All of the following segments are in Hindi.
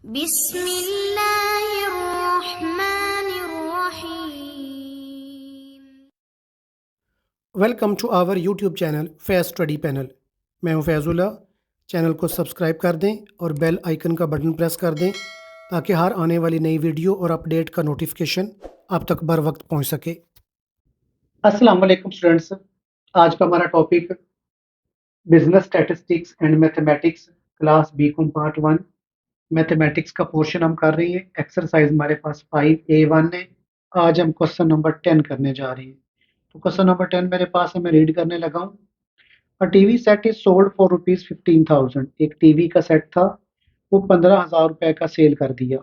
बिस्मिल्लाहिर्रहमानिर्रहीम। Welcome to our YouTube channel Faiz study panel. मैं हूं फैज़ुल्ला। चैनल को सब्सक्राइब कर दें और बेल आइकन का बटन प्रेस कर दें ताकि हर आने वाली नई वीडियो और अपडेट का नोटिफिकेशन आप तक बर वक्त पहुंच सके। अस्सलाम वालेकुम स्टूडेंट्स। आज का हमारा topic business statistics and mathematics class B Com part 1 mathematics का पोर्शन हम कर रही हैं। एक्सरसाइज हमारे पास 5A1 है। आज हम क्वेश्चन नंबर 10 करने जा रहे हैं। तो क्वेश्चन नंबर 10 मेरे पास है, मैं रीड करने लगा हूँ। A TV set is sold for rupees 15,000। एक टीवी का सेट था, वो 15,000 रुपए का सेल कर दिया।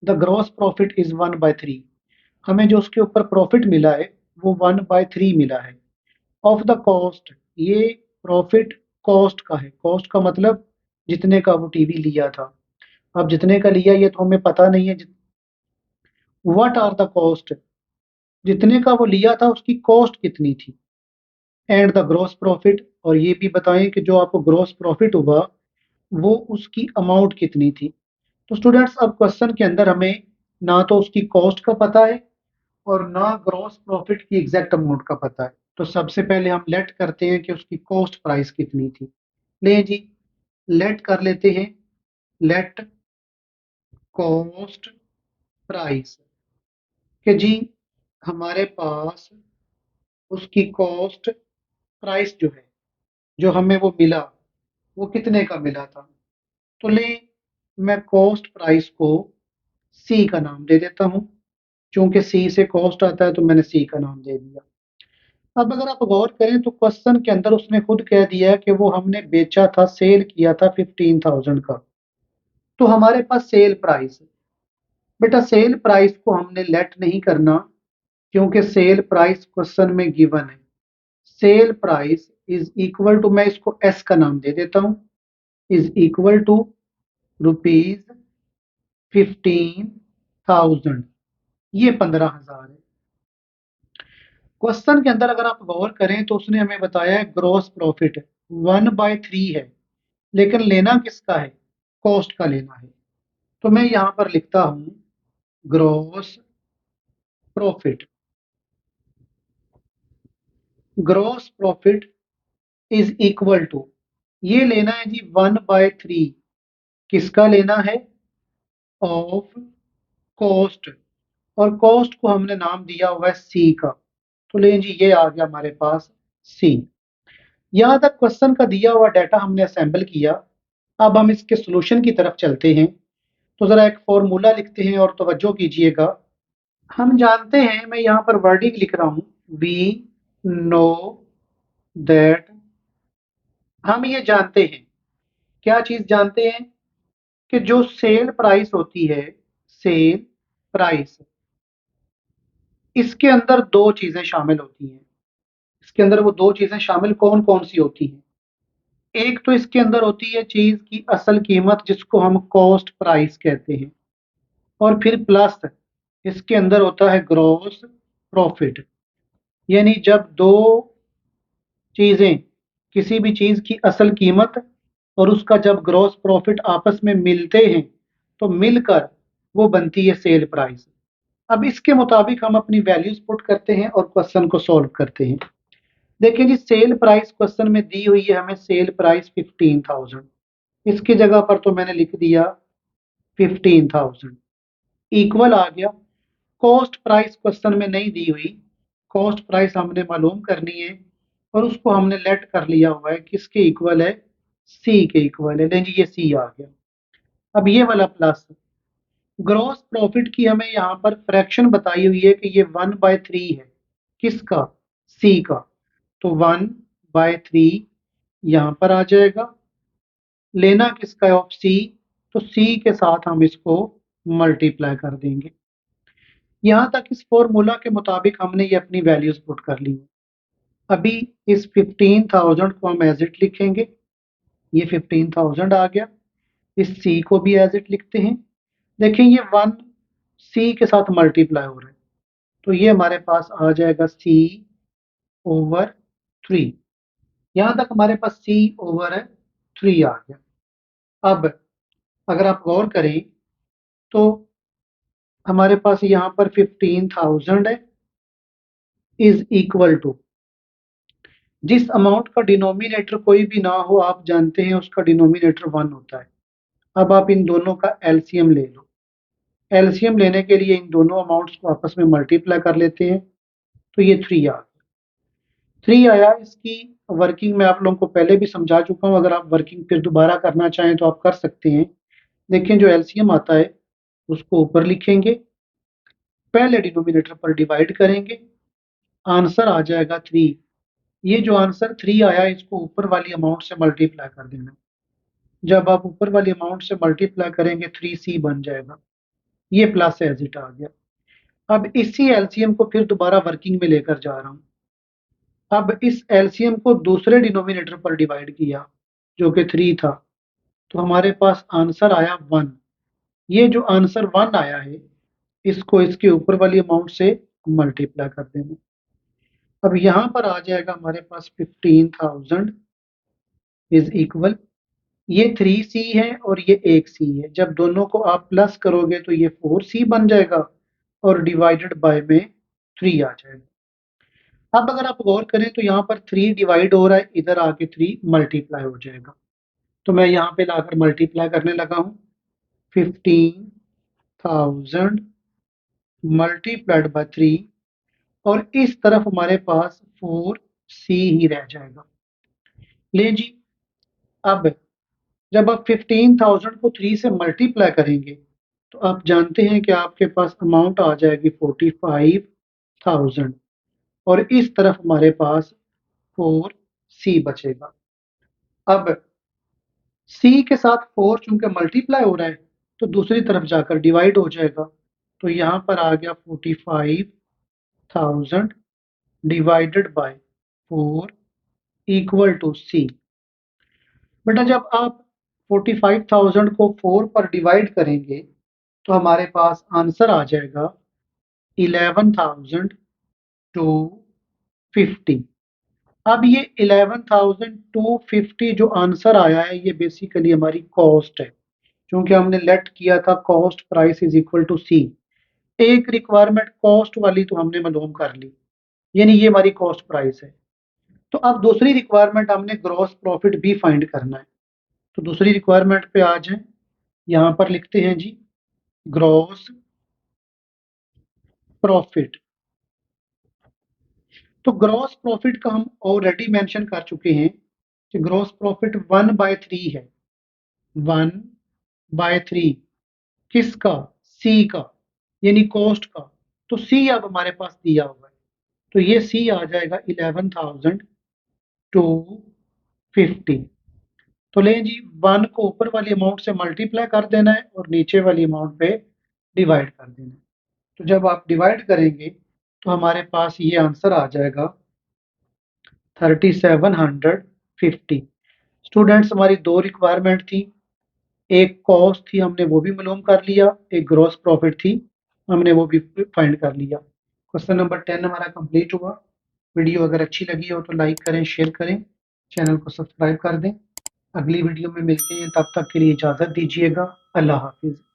The gross profit is 1/3। हमें जो उसके ऊपर प्रॉफिट मिला है वो 1/3 मिला है। ऑफ द कॉस्ट, ये प्रॉफिट कॉस्ट का है। कॉस्ट का मतलब जितने का वो टीवी लिया था। अब जितने का लिया ये तो हमें पता नहीं है। व्हाट आर द कॉस्ट, जितने का वो लिया था उसकी कॉस्ट कितनी थी। एंड द ग्रॉस प्रॉफिट, और ये भी बताएं कि जो आपको ग्रॉस प्रॉफिट हुआ वो उसकी अमाउंट कितनी थी। तो स्टूडेंट्स, अब क्वेश्चन के अंदर हमें ना तो उसकी कॉस्ट का पता है और ना ग्रॉस प्रॉफिट की एग्जैक्ट अमाउंट का पता है। तो सबसे पहले हम लेट करते हैं कि उसकी कॉस्ट प्राइस कितनी थी। ले जी, लेट कर लेते हैं। लेट कॉस्ट प्राइस कि जी हमारे पास उसकी कॉस्ट प्राइस जो है, जो हमें वो मिला, वो कितने का मिला था। तो ले, मैं कॉस्ट प्राइस को सी का नाम दे देता हूं। चूंकि सी से कॉस्ट आता है तो मैंने सी का नाम दे दिया। अब अगर आप गौर करें तो क्वेश्चन के अंदर उसने खुद कह दिया है कि वो हमने बेचा था, सेल किया था 15,000 का। तो हमारे पास सेल प्राइस है। बेटा सेल प्राइस को हमने लेट नहीं करना, क्योंकि सेल प्राइस क्वेश्चन में गिवन है। Sale price is equal to, मैं इसको एस का नाम दे देता हूं, इज इक्वल टू रुपीज 15,000। ये 15,000 है। क्वेश्चन के अंदर अगर आप गौर करें तो उसने हमें बताया है ग्रॉस प्रॉफिट 1/3 है, लेकिन लेना किसका है, कॉस्ट का लेना है। तो मैं यहां पर लिखता हूं gross profit. Gross profit is equal to, ये लेना है जी 1/3, किसका लेना है, ऑफ कॉस्ट। और कॉस्ट को हमने नाम दिया हुआ है सी का। तो लें जी, ये आ गया हमारे पास सी। यहाँ तक क्वेश्चन का दिया हुआ डाटा हमने असेंबल किया। अब हम इसके सॉल्यूशन की तरफ चलते हैं। तो जरा एक फॉर्मूला लिखते हैं और तवज्जो कीजिएगा। हम जानते हैं, मैं यहाँ पर वर्डिंग लिख रहा हूँ, वी नो दैट। हम ये जानते हैं, क्या चीज जानते हैं, कि जो सेल प्राइस होती है, सेल प्राइस, इसके अंदर दो चीजें शामिल होती हैं। इसके अंदर वो दो चीजें शामिल कौन कौन सी होती हैं। एक तो इसके अंदर होती है चीज की असल कीमत, जिसको हम कॉस्ट प्राइस कहते हैं। और फिर प्लस इसके अंदर होता है ग्रॉस प्रॉफिट। यानी जब दो चीजें, किसी भी चीज की असल कीमत और उसका जब ग्रॉस प्रॉफिट आपस में मिलते हैं तो मिलकर वो बनती है सेल प्राइस। अब इसके मुताबिक हम अपनी वैल्यूज पुट करते हैं और क्वेश्चन को सॉल्व करते हैं। देखिए जी, सेल प्राइस क्वेश्चन में दी हुई है हमें, सेल प्राइस 15,000। इसकी जगह पर तो मैंने लिख दिया 15,000 इक्वल आ गया। कॉस्ट प्राइस क्वेश्चन में नहीं दी हुई, कॉस्ट प्राइस हमने मालूम करनी है और उसको हमने लेट कर लिया हुआ है, किसके इक्वल है, सी के इक्वल है। लें जी, ये सी आ गया। अब ये वाला प्लस ग्रॉस प्रॉफिट की हमें यहाँ पर फ्रैक्शन बताई हुई है कि ये 1/3 है, किसका, सी का। तो 1/3 यहाँ पर आ जाएगा। लेना किसका है, ऑफ सी। तो सी के साथ हम इसको मल्टीप्लाई कर देंगे। यहाँ तक इस फॉर्मूला के मुताबिक हमने ये अपनी वैल्यूज पुट कर ली। अभी इस 15,000 को हम एज इट लिखेंगे। ये 15,000 आ गया। इस सी को भी एज इट लिखते हैं। देखिए ये 1 सी के साथ मल्टीप्लाई हो रहा है, तो ये हमारे पास आ जाएगा C/3। यहां तक हमारे पास C/3 आ गया। अब अगर आप गौर करें तो हमारे पास यहाँ पर 15,000 है, इज इक्वल टू, जिस अमाउंट का डिनोमिनेटर कोई भी ना हो, आप जानते हैं उसका डिनोमिनेटर 1 होता है। अब आप इन दोनों का एलसीएम ले लो। एलसीएम लेने के लिए इन दोनों अमाउंट्स को आपस में मल्टीप्लाई कर लेते हैं, तो ये 3 आ गया। 3 आया। इसकी वर्किंग मैं आप लोगों को पहले भी समझा चुका हूँ, अगर आप वर्किंग फिर दोबारा करना चाहें तो आप कर सकते हैं। देखें, जो एलसीएम आता है उसको ऊपर लिखेंगे, पहले डिनोमिनेटर पर डिवाइड करेंगे, आंसर आ जाएगा 3। ये जो आंसर 3 आया, इसको ऊपर वाली अमाउंट से मल्टीप्लाई कर देना। जब आप ऊपर वाली अमाउंट से मल्टीप्लाई करेंगे 3c बन जाएगा। ये प्लस एज इट आ गया। अब इसी एलसीएम को फिर दोबारा वर्किंग में लेकर जा रहा हूं। अब इस एलसीएम को दूसरे डिनोमिनेटर पर डिवाइड किया जो कि 3 था, तो हमारे पास आंसर आया 1। ये जो आंसर 1 आया है, इसको इसके ऊपर वाली अमाउंट से मल्टीप्लाई कर देना। अब यहां पर आ जाएगा हमारे पास 15,000 इज इक्वल, ये 3c है और ये 1c है। जब दोनों को आप प्लस करोगे तो ये 4c बन जाएगा और डिवाइडेड बाय में 3 आ जाएगा। अब अगर आप गौर करें तो यहाँ पर 3 डिवाइड हो रहा है, इधर आके 3 मल्टीप्लाई हो जाएगा। तो मैं यहाँ पे लाकर मल्टीप्लाई करने लगा हूँ। 15,000 मल्टीप्लाइड बाय 3, और इस तरफ हमारे पास 4c ही रह जाएगा। ले जी, अब जब आप 15,000 को 3 से मल्टीप्लाई करेंगे तो आप जानते हैं कि आपके पास अमाउंट आ जाएगी 45,000, और इस तरफ हमारे पास 4c बचेगा। अब c के साथ 4 चूंकि मल्टीप्लाई हो रहा है तो दूसरी तरफ जाकर डिवाइड हो जाएगा। तो यहां पर आ गया 45,000 divided by 4 equal to c। बेटा, जब आप 45,000 को 4 पर डिवाइड करेंगे तो हमारे पास आंसर आ जाएगा 11,250। अब ये 11,250 जो आंसर आया है, ये बेसिकली हमारी कॉस्ट है, क्योंकि हमने लेट किया था cost price is equal to C. एक रिक्वायरमेंट कॉस्ट वाली तो हमने मालूम कर ली, यानी ये हमारी कॉस्ट प्राइस है। तो अब दूसरी रिक्वायरमेंट हमने ग्रॉस प्रॉफिट भी फाइंड करना है। तो दूसरी रिक्वायरमेंट पे आ जाए, यहां पर लिखते हैं जी ग्रॉस प्रॉफिट। तो ग्रॉस प्रॉफिट का हम ऑलरेडी मेंशन कर चुके हैं कि ग्रॉस प्रॉफिट 1/3 है। 1/3 किसका? सी का, यानी कॉस्ट का। तो सी अब हमारे पास दिया हुआ है, तो ये सी आ जाएगा 11,250। तो लें जी, 1 को ऊपर वाली अमाउंट से मल्टीप्लाई कर देना है और नीचे वाली अमाउंट पे डिवाइड कर देना है। तो जब आप डिवाइड करेंगे तो हमारे पास ये आंसर आ जाएगा 3750। स्टूडेंट्स, हमारी दो रिक्वायरमेंट थी, एक कॉस्ट थी, हमने वो भी मालूम कर लिया, एक ग्रॉस प्रॉफिट थी, हमने वो भी फाइंड कर लिया। क्वेश्चन नंबर 10 हमारा कंप्लीट हुआ। वीडियो अगर अच्छी लगी हो तो लाइक करें, शेयर करें, चैनल को सब्सक्राइब कर दें। अगली वीडियो में मिलते हैं, तब तक के लिए इजाज़त दीजिएगा। अल्लाह हाफिज़।